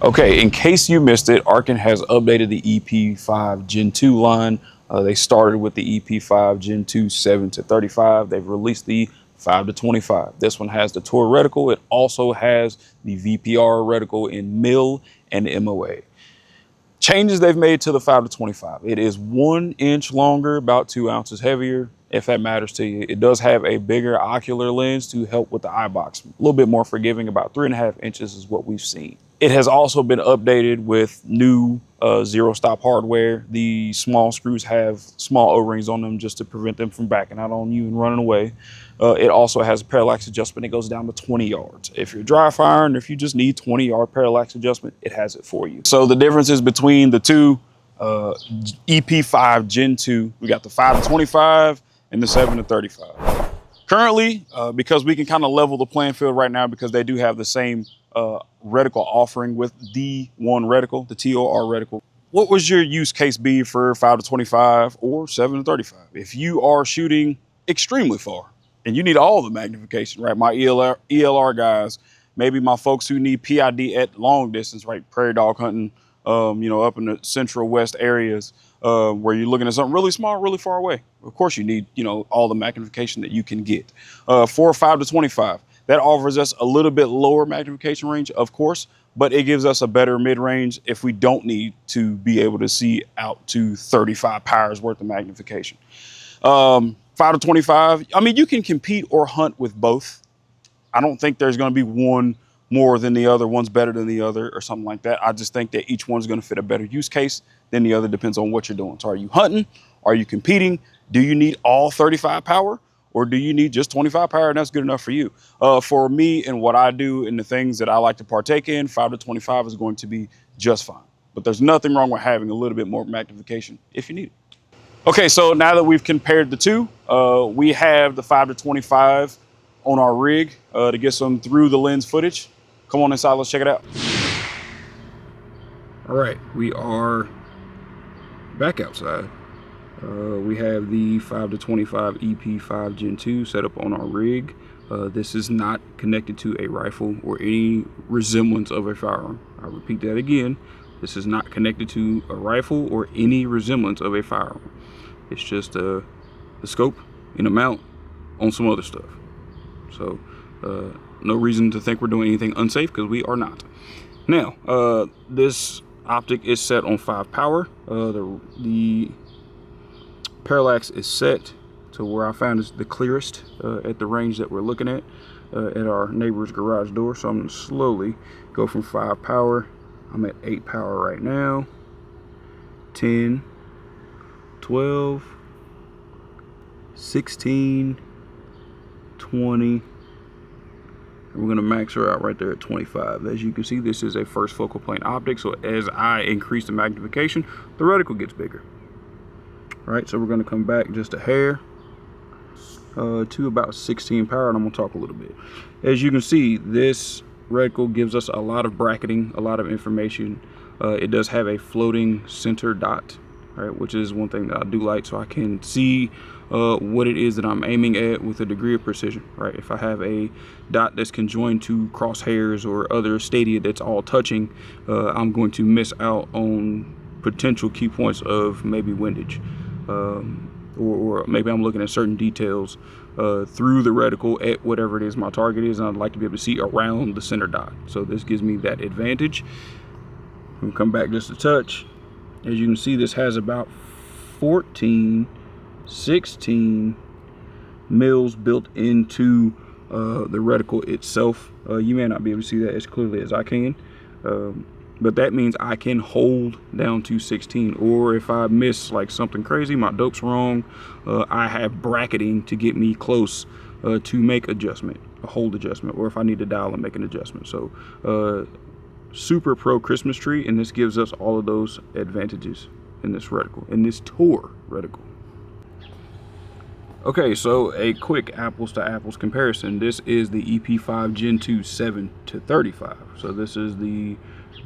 Okay, in case you missed it, Arken has updated the EP-5 Gen II line. They started with the EP-5 Gen II 7 to 35. They've released the 5 to 25. This one has the Tour reticle. It also has the VPR reticle in mil and MOA. Changes they've made to the 5 to 25. It is 1 inch longer, about 2 ounces heavier, if that matters to you. It does have a bigger ocular lens to help with the eye box. A little bit more forgiving, about 3.5 inches is what we've seen. It has also been updated with new zero stop hardware. The small screws have small O-rings on them just to prevent them from backing out on you and running away. It also has a parallax adjustment. It goes down to 20 yards. If you're dry firing, if you just need 20-yard parallax adjustment, it has it for you. So the differences between the two EP-5 Gen II, we got the 5 to 25 and the 7 to 35. Currently, because we can kind of level the playing field right now because they do have the same reticle offering with the one reticle, the TOR reticle. What was your use case be for 5 to 25 or 7 to 35? If you are shooting extremely far and you need all the magnification, right? My ELR guys, maybe my folks who need PID at long distance, right? Prairie dog hunting, up in the central west areas where you're looking at something really small, really far away. Of course, you need, all the magnification that you can get. For 5 to 25, that offers us a little bit lower magnification range, of course, but it gives us a better mid-range if we don't need to be able to see out to 35 powers worth of magnification. 5 to 25, I mean, you can compete or hunt with both. I don't think there's going to be one more than the other, one's better than the other or something like that. I just think that each one's going to fit a better use case than the other, depends on what you're doing. So are you hunting? Are you competing? Do you need all 35 power? Or do you need just 25 power and that's good enough for you? For me and what I do and the things that I like to partake in, 5 to 25 is going to be just fine. But there's nothing wrong with having a little bit more magnification if you need it. Okay, so now that we've compared the two, we have the 5 to 25 on our rig to get some through the lens footage. Come on inside, let's check it out. All right, we are back outside. We have the 5 to 25 EP-5 Gen II set up on our rig. This is not connected to a rifle or any resemblance of a firearm. I'll repeat that again. This is not connected to a rifle or any resemblance of a firearm. It's just the scope and a mount on some other stuff. So no reason to think we're doing anything unsafe because we are not. Now, this optic is set on 5 power. The parallax is set to where I found is the clearest at the range that we're looking at our neighbor's garage door. So I'm going to slowly go from 5 power. I'm at 8 power right now. 10, 12, 16, 20. And we're going to max her out right there at 25. As you can see, this is a first focal plane optic. So as I increase the magnification, the reticle gets bigger. Right, so we're going to come back just a hair to about 16 power, and I'm going to talk a little bit. As you can see, this reticle gives us a lot of bracketing, a lot of information. It does have a floating center dot, right, which is one thing that I do like, so I can see what it is that I'm aiming at with a degree of precision. Right, if I have a dot that's conjoined to crosshairs or other stadia that's all touching, I'm going to miss out on potential key points of maybe windage. Or maybe I'm looking at certain details through the reticle at whatever it is my target is, and I'd like to be able to see around the center dot. So this gives me that advantage. We'll come back just a touch. As you can see, this has about 14, 16 mils built into the reticle itself. You may not be able to see that as clearly as I can. But that means I can hold down to 16, or if I miss like something crazy, my dope's wrong, I have bracketing to get me close to make adjustment, a hold adjustment, or if I need to dial and make an adjustment. So super pro Christmas tree, and this gives us all of those advantages in this reticle, in this Tour reticle. Okay, so a quick apples to apples comparison. This is the EP-5 Gen II 7 to 35. So this is the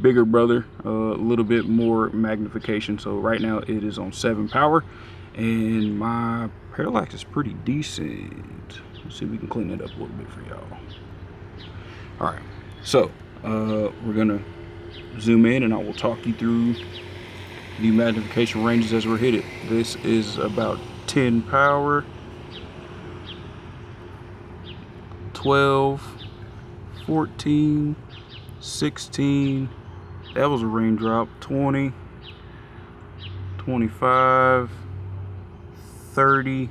bigger brother, a little bit more magnification. So right now it is on 7 power, and my parallax is pretty decent. Let's see if we can clean it up a little bit for y'all. All right, so we're gonna zoom in and I will talk you through the magnification ranges as we're hit it. This is about 10 power, 12, 14, 16, that was a raindrop, 20, 25, 30,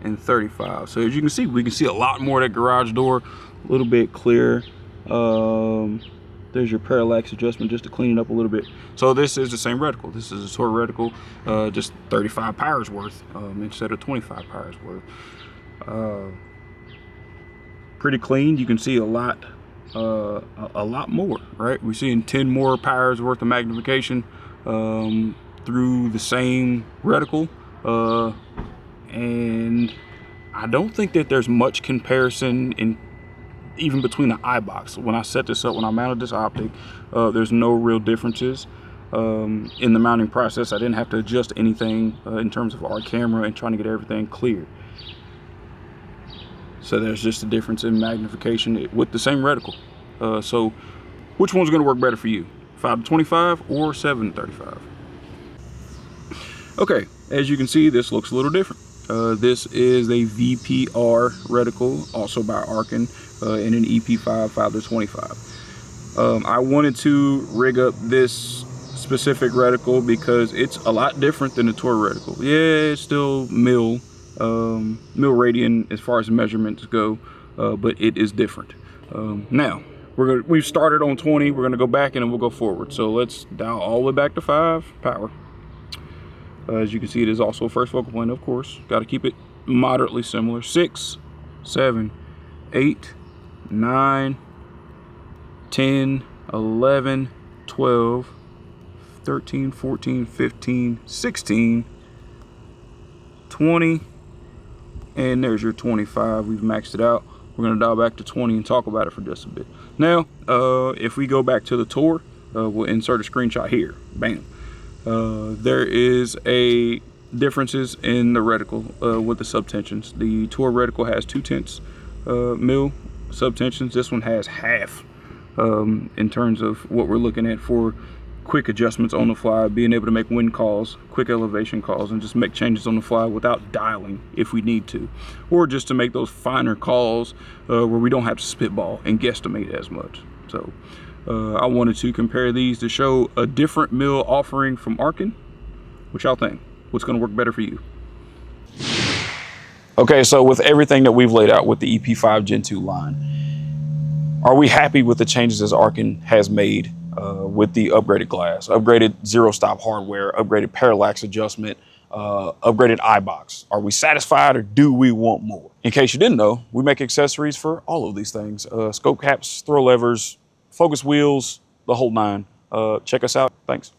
and 35. So as you can see, we can see a lot more of that garage door, a little bit clearer. There's your parallax adjustment just to clean it up a little bit. So this is the same reticle. This is a Tor reticle, just 35 powers worth instead of 25 powers worth. Pretty clean. You can see a lot more, right? We're seeing 10 more powers worth of magnification through the same reticle, and I don't think that there's much comparison even between the eye box. When I set this up, when I mounted this optic, there's no real differences in the mounting process. I didn't have to adjust anything in terms of our camera and trying to get everything clear. So there's just a difference in magnification with the same reticle. So which one's going to work better for you, 5-25 or 7-35? Okay, as you can see, this looks a little different. This is a VPR reticle, also by Arken, in an EP-5 5-25. I wanted to rig up this specific reticle because it's a lot different than the Tor reticle. Yeah, it's still mil radian as far as measurements go, but it is different. Now we've started on 20. We're gonna go back and then we'll go forward. So let's dial all the way back to 5 power. As you can see, it is also a first focal point, of course. Got to keep it moderately similar. 6, 7, 8, 9, 10, 11, 12, 13, 14, 15, 16, 20, and there's your 25. We've maxed it out. We're going to dial back to 20 and talk about it for just a bit. Now, if we go back to the Tor, we'll insert a screenshot here. Bam. There is a differences in the reticle with the subtensions. The Tor reticle has 0.2 mil subtensions. This one has half in terms of what we're looking at for quick adjustments on the fly, being able to make wind calls, quick elevation calls, and just make changes on the fly without dialing if we need to, or just to make those finer calls where we don't have to spitball and guesstimate as much. So I wanted to compare these to show a different mil offering from Arken. What y'all think? What's going to work better for you? Okay, so with everything that we've laid out with the EP-5 Gen II line, are we happy with the changes as Arken has made with the upgraded glass, upgraded zero stop hardware, upgraded parallax adjustment, upgraded eye box? Are we satisfied or do we want more? In case you didn't know, we make accessories for all of these things. Scope caps, throw levers, focus wheels, the whole nine. Check us out. Thanks.